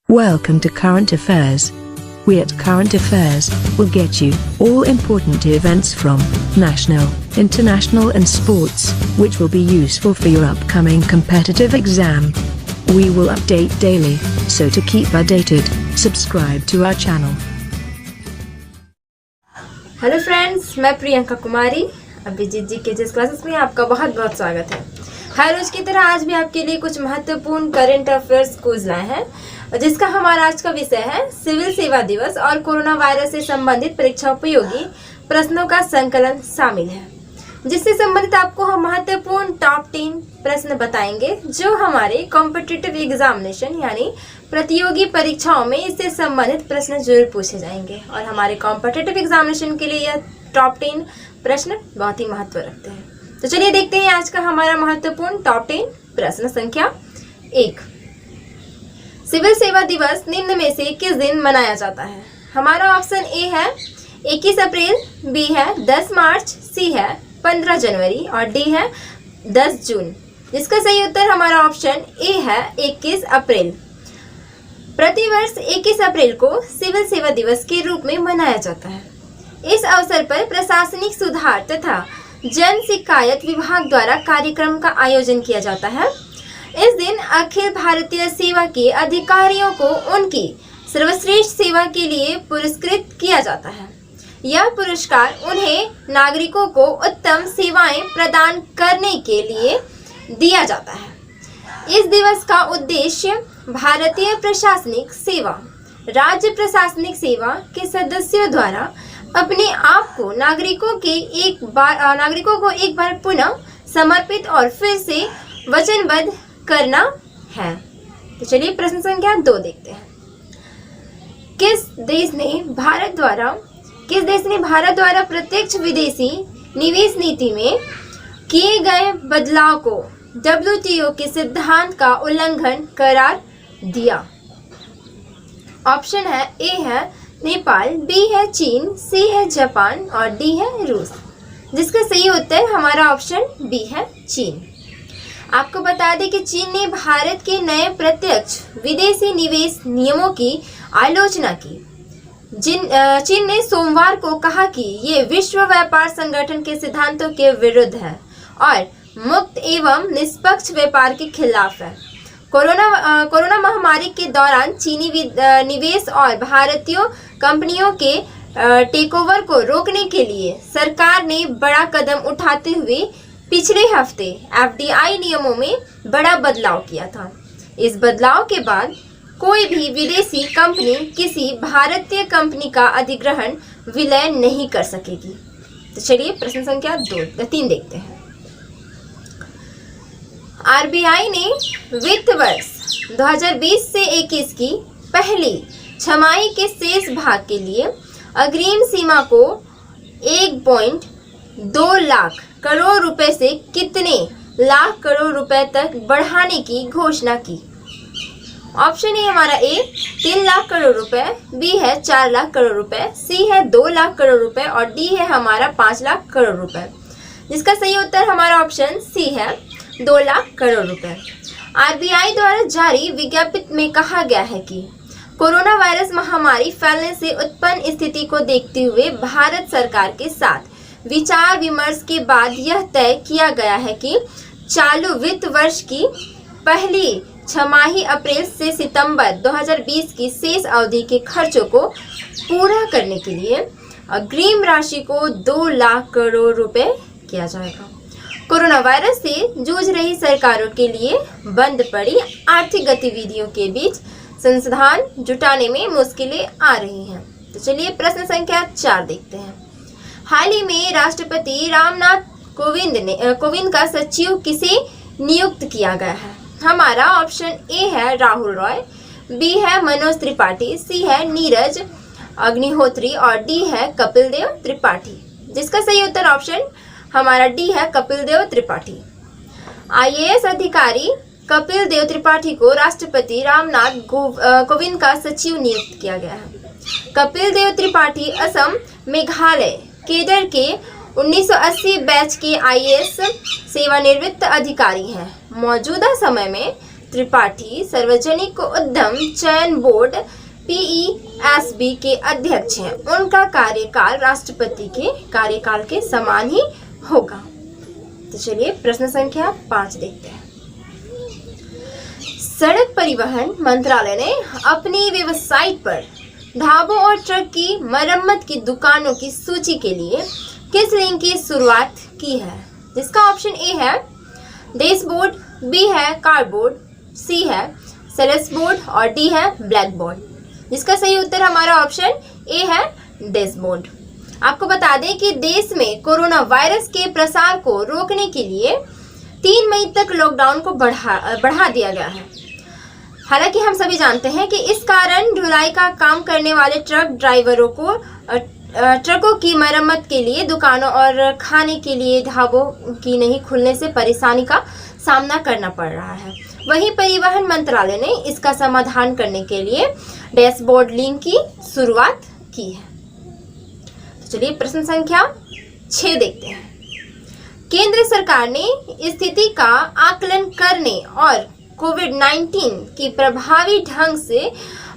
Welcome to Current Affairs. We at Current Affairs will get you all important events from national, international and sports, which will be useful for your upcoming competitive exam. We will update daily, so to keep updated, subscribe to our channel. Hello friends, मैं प्रियंका कुमारी अभिजीत जी के जिस classes में आपका बहुत बहुत स्वागत है। हर रोज की तरह आज भी आपके लिए कुछ महत्वपूर्ण करंट अफेयर्स क्विज लाए हैं, जिसका हमारा आज का विषय है सिविल सेवा दिवस और कोरोना वायरस से संबंधित परीक्षा उपयोगी प्रश्नों का संकलन शामिल है, जिससे संबंधित आपको हम महत्वपूर्ण टॉप 10 प्रश्न बताएंगे जो हमारे कॉम्पिटिटिव एग्जामिनेशन यानी प्रतियोगी परीक्षाओं में इससे संबंधित प्रश्न जरूर पूछे जाएंगे। और हमारे कॉम्पिटिटिव एग्जामिनेशन के लिए यह टॉप 10 प्रश्न बहुत ही महत्व रखते हैं। तो चलिए देखते हैं आज का हमारा महत्वपूर्ण टॉप 10 प्रश्न। संख्या 1, सिविल सेवा दिवस निम्न में से किस दिन मनाया जाता है? हमारा ऑप्शन ए है 21 अप्रैल, बी है 10 मार्च, सी है 15 जनवरी और डी है 10 जून। जिसका सही उत्तर हमारा ऑप्शन ए है 21 अप्रैल। प्रतिवर्ष 21 अप्रैल को सिविल सेवा दिवस के रूप में मनाया जाता है। इस अवसर पर प्रशासनिक सुधार तथा जन शिकायत विभाग द्वारा कार्यक्रम का आयोजन किया जाता है। इस दिन अखिल भारतीय सेवा के अधिकारियों को उनकी सर्वश्रेष्ठ सेवा के लिए पुरस्कृत किया जाता है। यह पुरस्कार उन्हें नागरिकों को उत्तम सेवाएं प्रदान करने के लिए दिया जाता है। इस दिवस का उद्देश्य भारतीय प्रशासनिक सेवा, राज्य प्रशासनिक सेवा के सदस्यों द्वारा अपने आप को नागरिकों को एक बार पुनः समर्पित और फिर से वचनबद्ध करना है। तो चलिए प्रश्न संख्या 2 देखते हैं। किस देश ने भारत द्वारा प्रत्यक्ष विदेशी निवेश नीति में किए गए बदलाव को WTO के सिद्धांत का उल्लंघन करार दिया? ऑप्शन है ए है नेपाल, बी है चीन, सी है जापान और डी है रूस। जिसका सही उत्तर हमारा ऑप्शन बी है चीन। आपको बता दें कि चीन ने भारत के नए प्रत्यक्ष विदेशी निवेश नियमों की आलोचना की। चीन ने सोमवार को कहा कि ये विश्व व्यापार संगठन के सिद्धांतों के विरुद्ध है और मुक्त एवं निष्पक्ष व्यापार के खिलाफ है। कोरोना महामारी के दौरान चीनी निवेश और भारतीय कंपनियों के टेकओवर को रोकने के लिए सरकार ने बड़ा कदम उठाते हुए पिछले हफ्ते FDI नियमों में बड़ा बदलाव किया था। इस बदलाव के बाद कोई भी विदेशी कंपनी किसी भारतीय कंपनी का अधिग्रहण विलय नहीं कर सकेगी। तो चलिए प्रश्न संख्या 3 देखते हैं। RBI ने वित्त वर्ष 2020 से 21 की पहली छमाही के शेष भाग के लिए अग्रिम सीमा को 1.2 लाख करोड़ रुपए से कितने लाख करोड़ रुपए तक बढ़ाने की घोषणा की? ऑप्शन ए हमारा ए 3 लाख करोड़ रुपए, बी है 4 लाख करोड़ रुपए, सी है 2 लाख करोड़ रुपए और डी है हमारा 5 लाख करोड़ रुपए। जिसका सही उत्तर हमारा ऑप्शन सी है 2 लाख करोड़ रुपए। RBI द्वारा जारी विज्ञप्ति में कहा गया है कि कोरोना वायरस महामारी फैलने से उत्पन्न स्थिति को देखते हुए भारत सरकार के साथ विचार विमर्श के बाद यह तय किया गया है कि चालू वित्त वर्ष की पहली छमाही अप्रैल से सितंबर 2020 की शेष अवधि के खर्चों को पूरा करने के लिए अग्रिम राशि को 2 लाख करोड़ रुपए किया जाएगा। कोरोना वायरस से जूझ रही सरकारों के लिए बंद पड़ी आर्थिक गतिविधियों के बीच संसाधन जुटाने में मुश्किलें आ रही हैं। तो चलिए प्रश्न संख्या 4 देखते हैं। हाल ही में राष्ट्रपति रामनाथ कोविंद का सचिव किसे नियुक्त किया गया है? हमारा ऑप्शन ए है राहुल रॉय, बी है मनोज त्रिपाठी, सी है नीरज अग्निहोत्री और डी है कपिल देव त्रिपाठी। जिसका सही उत्तर ऑप्शन हमारा डी है कपिल देव त्रिपाठी। IAS अधिकारी कपिल देव त्रिपाठी को राष्ट्रपति रामनाथ कोविंद का सचिव नियुक्त किया गया है। कपिल देव त्रिपाठी असम, मेघालय, केडर के 1980 बैच के IAS सेवानिवृत्त अधिकारी हैं। मौजूदा समय में त्रिपाठी सार्वजनिक उद्यम चयन बोर्ड PESB के अध्यक्ष हैं। उनका कार्यकाल राष्ट्रपति के कार्यकाल के समान ही होगा। तो चलिए प्रश्न संख्या 5 देखते हैं। सड़क परिवहन मंत्रालय ने अपनी वेबसाइट पर ढाबों और ट्रक की मरम्मत की दुकानों की सूची के लिए किस लिंक की शुरुआत की है? जिसका ऑप्शन ए है डैशबोर्ड, बी है कार्डबोर्ड, सी है सेल्स बोर्ड और डी है ब्लैक बोर्ड। जिसका सही उत्तर हमारा ऑप्शन ए है डैशबोर्ड। आपको बता दें कि देश में कोरोना वायरस के प्रसार को रोकने के लिए 3 मई तक लॉकडाउन को बढ़ा दिया गया है। हालांकि हम सभी जानते हैं कि इस कारण ढुलाई का काम करने वाले ट्रक ड्राइवरों को ट्रकों की मरम्मत के लिए दुकानों और खाने के लिए ढाबों की नहीं खुलने से परेशानी का सामना करना पड़ रहा है। वहीं परिवहन मंत्रालय ने इसका समाधान करने के लिए डैशबोर्ड लिंक की शुरुआत की है। तो चलिए प्रश्न संख्या 6 देखते हैं। केंद्र सरकार ने स्थिति का आकलन करने और कोविड-19 की प्रभावी ढंग से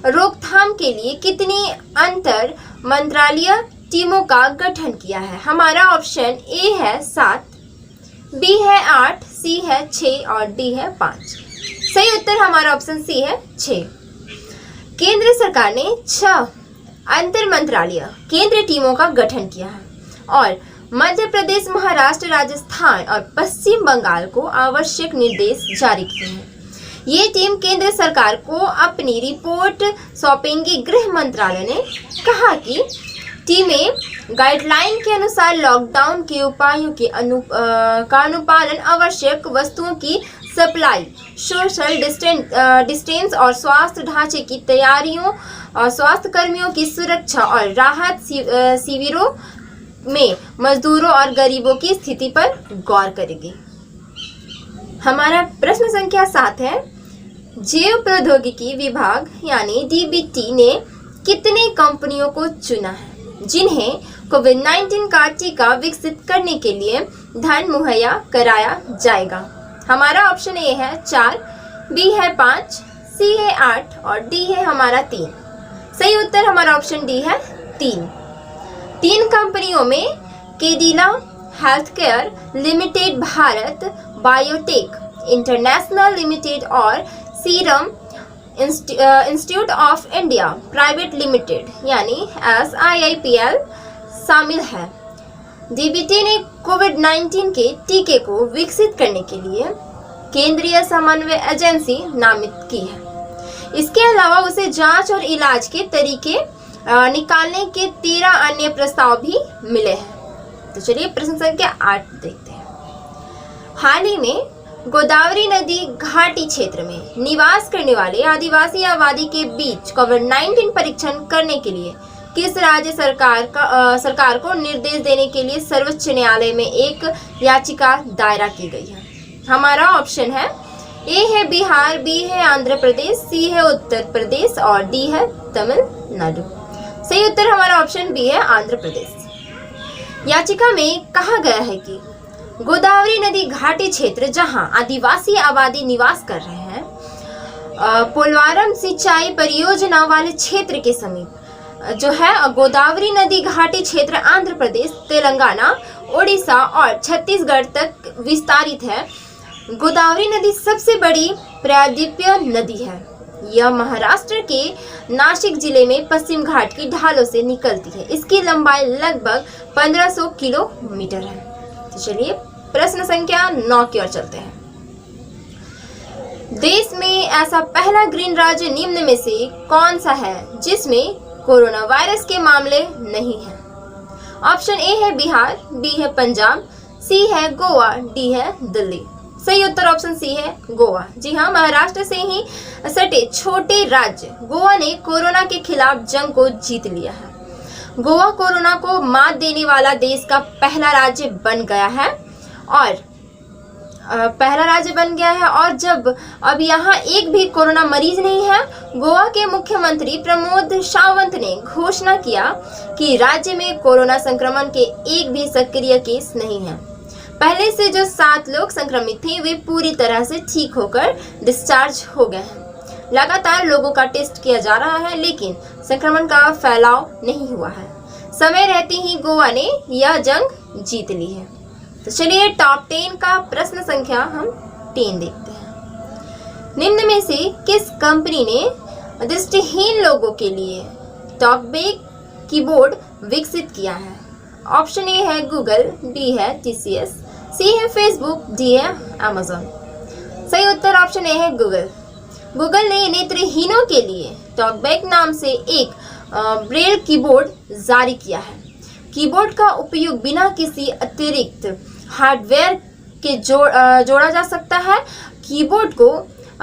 रोकथाम के लिए कितनी अंतर मंत्रालय टीमों का गठन किया है? हमारा ऑप्शन ए है 7, बी है 8, सी है 6 और डी है 5। सही उत्तर हमारा ऑप्शन सी है 6। केंद्र सरकार ने 6 अंतर मंत्रालय केंद्रीय टीमों का गठन किया है और मध्य प्रदेश, महाराष्ट्र, राजस्थान और पश्चिम बंगाल को आवश्यक निर्देश जारी किए हैं। ये टीम केंद्र सरकार को अपनी रिपोर्ट सौंपेंगी। गृह मंत्रालय ने कहा कि टीमें गाइडलाइन के अनुसार लॉकडाउन के उपायों के का अनुपालन, आवश्यक वस्तुओं की सप्लाई, सोशल डिस्टेंस और स्वास्थ्य ढांचे की तैयारियों और स्वास्थ्य कर्मियों की सुरक्षा और राहत शिविरों में मजदूरों और गरीबों की स्थिति पर गौर करेगी। हमारा प्रश्न संख्या 7 है। जैव प्रौद्योगिकी विभाग यानी DBT ने कितने कंपनियों को चुना है जिन्हें कोविड-19 का टीका विकसित करने के लिए धन मुहैया कराया जाएगा? हमारा ऑप्शन ए है 4, बी है 5, सी है 8 और डी है हमारा 3। सही उत्तर हमारा ऑप्शन डी है 3। 3 कंपनियों में Cadila healthcare limited, Bharat biotech international limited और serum institute of India private limited यानी SIIPL शामिल है। DBT ने कोविड-19 के टीके को विकसित करने के लिए केंद्रीय समन्वय एजेंसी नामित की है। इसके अलावा उसे जांच और इलाज के तरीके निकालने के 13 अन्य प्रस्ताव भी मिले हैं। तो चलिए प्रश्न संख्या 8 देखते हैं। हाल ही में गोदावरी नदी घाटी क्षेत्र में निवास करने वाले आदिवासी आबादी के बीच कोविड-19 परीक्षण करने के लिए किस राज्य सरकार को निर्देश देने के लिए सर्वोच्च न्यायालय में एक याचिका दायर की गई है? हमारा ऑप्शन है ए है बिहार, बी है आंध्र प्रदेश, सी है उत्तर प्रदेश और डी है तमिलनाडु। सही उत्तर हमारा ऑप्शन बी है आंध्र प्रदेश। याचिका में कहा गया है कि गोदावरी नदी घाटी क्षेत्र जहां आदिवासी आबादी निवास कर रहे हैं, पोलवरम सिंचाई परियोजना वाले क्षेत्र के समीप जो है गोदावरी नदी घाटी क्षेत्र आंध्र प्रदेश, तेलंगाना, ओडिशा और छत्तीसगढ़ तक विस्तारित है। गोदावरी नदी सबसे बड़ी प्रायद्वीपीय नदी है। यह महाराष्ट्र के नासिक जिले में पश्चिम घाट की ढालों से निकलती है। इसकी लंबाई लगभग 1500 किलोमीटर है। तो चलिए प्रश्न संख्या 9 की ओर चलते हैं। देश में ऐसा पहला ग्रीन राज्य निम्न में से कौन सा है जिसमें कोरोना वायरस के मामले नहीं हैं? ऑप्शन ए है बिहार, बी है पंजाब, सी है गोवा, डी है दिल्ली। सही उत्तर ऑप्शन सी है गोवा। जी हाँ, महाराष्ट्र से ही सटे छोटे राज्य गोवा ने कोरोना के खिलाफ जंग को जीत लिया है। गोवा कोरोना को मात देने वाला देश का पहला राज्य बन गया है और जब अब यहाँ एक भी कोरोना मरीज नहीं है, गोवा के मुख्यमंत्री प्रमोद सावंत ने घोषणा किया कि राज्य में कोरोना संक्रमण के एक भी सक्रिय केस नहीं है। पहले से जो 7 लोग संक्रमित थे वे पूरी तरह से ठीक होकर डिस्चार्ज हो गए हैं। लगातार लोगों का टेस्ट किया जा रहा है लेकिन संक्रमण का फैलाव नहीं हुआ है। समय रहते ही गोवा ने यह जंग जीत ली है। तो चलिए टॉप 10 का प्रश्न संख्या हम 10 देखते हैं। निम्न में से किस कंपनी ने दृष्टिहीन लोगों के लिए टॉकबैक कीबोर्ड विकसित किया है? ऑप्शन ए है गूगल, बी है TCS, सी है फेसबुक, डी है Amazon। सही उत्तर ऑप्शन ए है गूगल। गूगल ने नेत्रहीनों के लिए टॉकबैक नाम से एक ब्रेल कीबोर्ड जारी किया है। कीबोर्ड का उपयोग बिना किसी अतिरिक्त हार्डवेयर के जोड़ा जा सकता है। कीबोर्ड को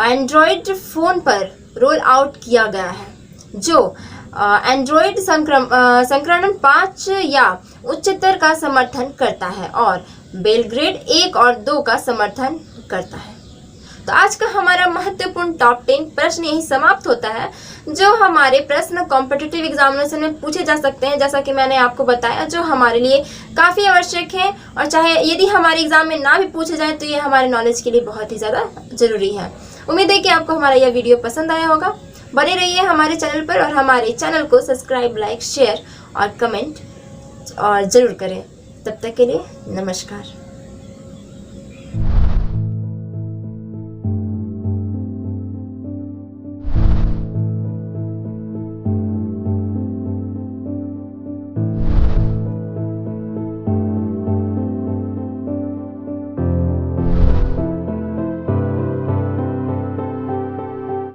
एंड्रॉयड फ़ोन पर रोल आउट किया गया है जो एंड्रॉयड संस्करण 5 या उच्चतर का समर्थन करता है और बेलग्रेड 1 और 2 का समर्थन करता है। तो आज का हमारा महत्वपूर्ण टॉप 10 प्रश्न यही समाप्त होता है जो हमारे प्रश्न कॉम्पिटिटिव एग्जामिनेशन में पूछे जा सकते हैं, जैसा कि मैंने आपको बताया, जो हमारे लिए काफ़ी आवश्यक है और चाहे यदि हमारे एग्जाम में ना भी पूछे जाए तो ये हमारे नॉलेज के लिए बहुत ही ज़्यादा ज़रूरी है। उम्मीद है कि आपको हमारा यह वीडियो पसंद आया होगा। बने रहिए हमारे चैनल पर और हमारे चैनल को सब्सक्राइब, लाइक, शेयर और कमेंट और ज़रूर करें। तब तक के लिए नमस्कार।